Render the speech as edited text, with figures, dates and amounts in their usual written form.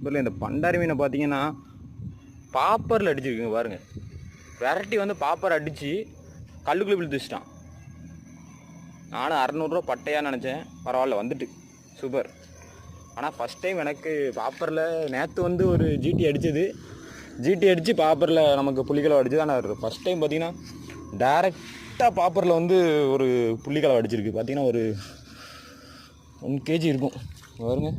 இதில் இந்த பண்டாரி மீனை பார்த்தீங்கன்னா பாப்பரில் அடிச்சிருக்குங்க பாருங்கள். விரட்டி வந்து பாப்பர் அடித்து கல்லுக்குள்ளே விழுத்துச்சிட்டான். நானும் 600 பட்டையாக நினச்சேன், பரவாயில்ல வந்துட்டு சூப்பர். ஆனால் ஃபஸ்ட் டைம் எனக்கு பாப்பரில் நேற்று வந்து ஒரு ஜிடி அடித்தது, ஜிடி அடித்து பாப்பரில் நமக்கு புள்ளிக்கலவை அடித்தது. ஆனால் ஃபஸ்ட் டைம் பார்த்திங்கன்னா டேரெக்டாக பாப்பரில் வந்து ஒரு புள்ளிக்கலவை அடிச்சிருக்கு. பார்த்திங்கன்னா ஒரு 1 kg இருக்கும் பாருங்க.